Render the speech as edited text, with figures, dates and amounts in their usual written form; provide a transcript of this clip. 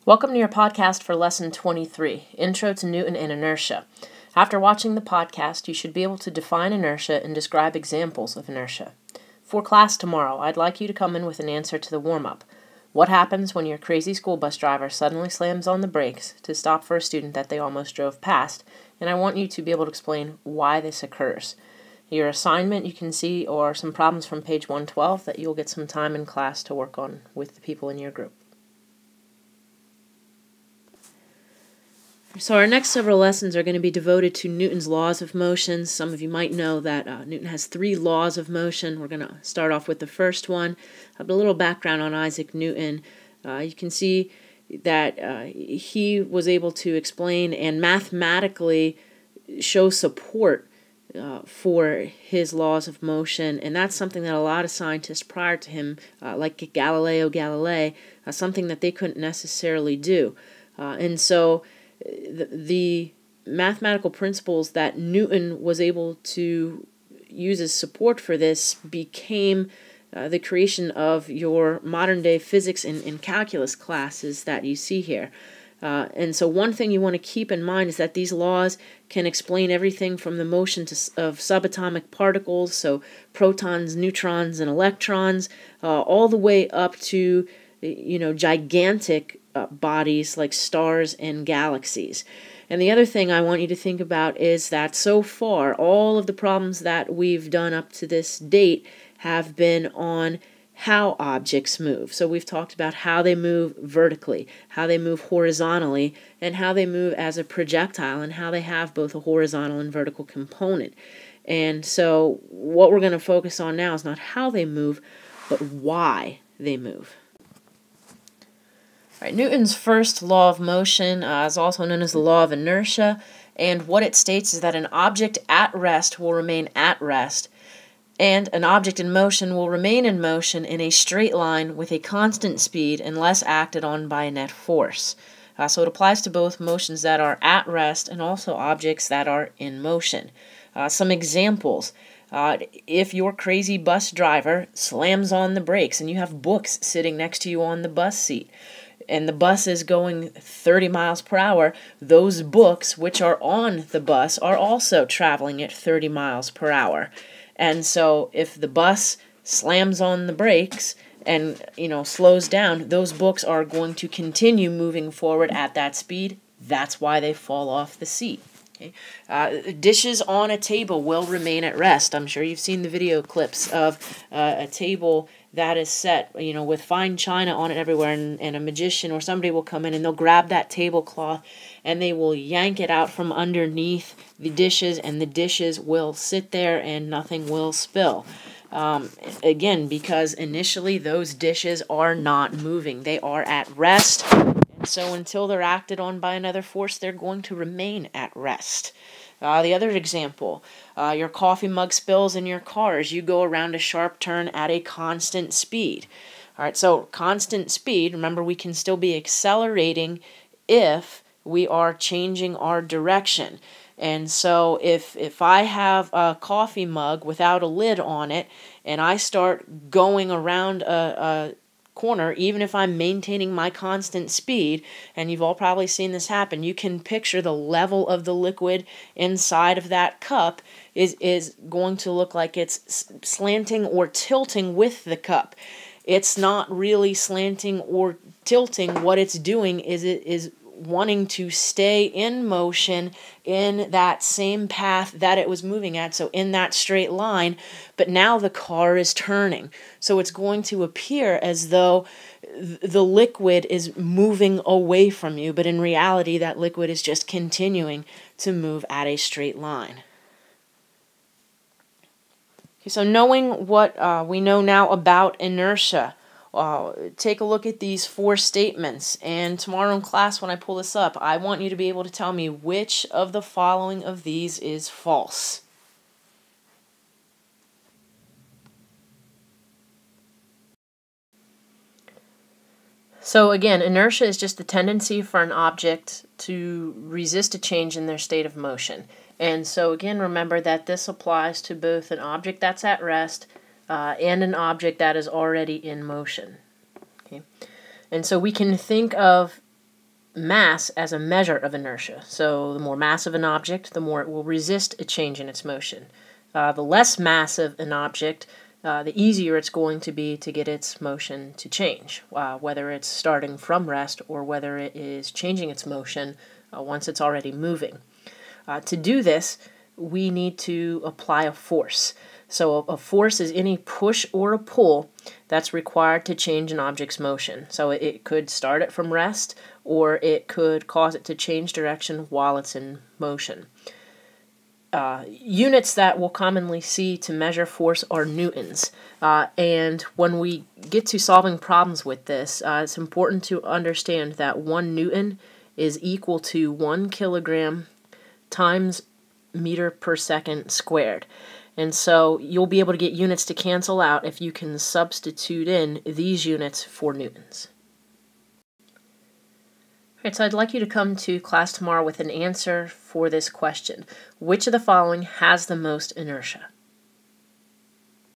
Welcome to your podcast for Lesson 23, Intro to Newton and Inertia. After watching the podcast, you should be able to define inertia and describe examples of inertia. For class tomorrow, I'd like you to come in with an answer to the warm-up. What happens when your crazy school bus driver suddenly slams on the brakes to stop for a student that they almost drove past? And I want you to be able to explain why this occurs. Your assignment you can see are some problems from page 112 that you'll get some time in class to work on with the people in your group. So our next several lessons are going to be devoted to Newton's laws of motion. Some of you might know that Newton has 3 laws of motion. We're going to start off with the first one. A little background on Isaac Newton. You can see that he was able to explain and mathematically show support for his laws of motion, and that's something that a lot of scientists prior to him, like Galileo Galilei, something that they couldn't necessarily do. And so the mathematical principles that Newton was able to use as support for this became the creation of your modern-day physics and calculus classes that you see here. And so one thing you want to keep in mind is that these laws can explain everything from the motion of subatomic particles, so protons, neutrons, and electrons, all the way up to gigantic bodies like stars and galaxies. And the other thing I want you to think about is that so far, all of the problems that we've done up to this date have been on how objects move. So we've talked about how they move vertically, how they move horizontally, and how they move as a projectile, and how they have both a horizontal and vertical component. And so what we're going to focus on now is not how they move, but why they move. Right, Newton's first law of motion is also known as the law of inertia, and what it states is that an object at rest will remain at rest, and an object in motion will remain in motion in a straight line with a constant speed unless acted on by a net force. So it applies to both motions that are at rest and also objects that are in motion. Some examples. If your crazy bus driver slams on the brakes and you have books sitting next to you on the bus seat, and the bus is going 30 miles per hour, those books which are on the bus are also traveling at 30 miles per hour. And so if the bus slams on the brakes and slows down, those books are going to continue moving forward at that speed. That's why they fall off the seat. Okay. Dishes on a table will remain at rest. I'm sure you've seen the video clips of a table that is set, with fine china on it everywhere, and a magician or somebody will come in and they'll grab that tablecloth and they will yank it out from underneath the dishes, and the dishes will sit there and nothing will spill. Again, because initially those dishes are not moving. They are at rest. So until they're acted on by another force, they're going to remain at rest. The other example, your coffee mug spills in your car as you go around a sharp turn at a constant speed. All right, so constant speed, remember we can still be accelerating if we are changing our direction. And so if I have a coffee mug without a lid on it and I start going around a corner, even if I'm maintaining my constant speed, and you've all probably seen this happen, you can picture the level of the liquid inside of that cup is going to look like it's slanting or tilting with the cup. It's not really slanting or tilting. What it's doing is it is wanting to stay in motion in that same path that it was moving at, so in that straight line, but now the car is turning. So it's going to appear as though the liquid is moving away from you, but in reality that liquid is just continuing to move at a straight line. Okay, so knowing what we know now about inertia, take a look at these 4 statements, and tomorrow in class when I pull this up, I want you to be able to tell me which of the following of these is false. So again, inertia is just the tendency for an object to resist a change in their state of motion. And so again, remember that this applies to both an object that's at rest and an object that is already in motion. Okay? And so we can think of mass as a measure of inertia. So the more massive an object, the more it will resist a change in its motion. The less massive an object, the easier it's going to be to get its motion to change, whether it's starting from rest or whether it is changing its motion once it's already moving. To do this, we need to apply a force. So a force is any push or a pull that's required to change an object's motion. So it could start it from rest, or it could cause it to change direction while it's in motion. Units that we'll commonly see to measure force are newtons. And when we get to solving problems with this, it's important to understand that 1 newton is equal to 1 kilogram times meter per second squared. And so you'll be able to get units to cancel out if you can substitute in these units for newtons. Alright, so I'd like you to come to class tomorrow with an answer for this question. Which of the following has the most inertia?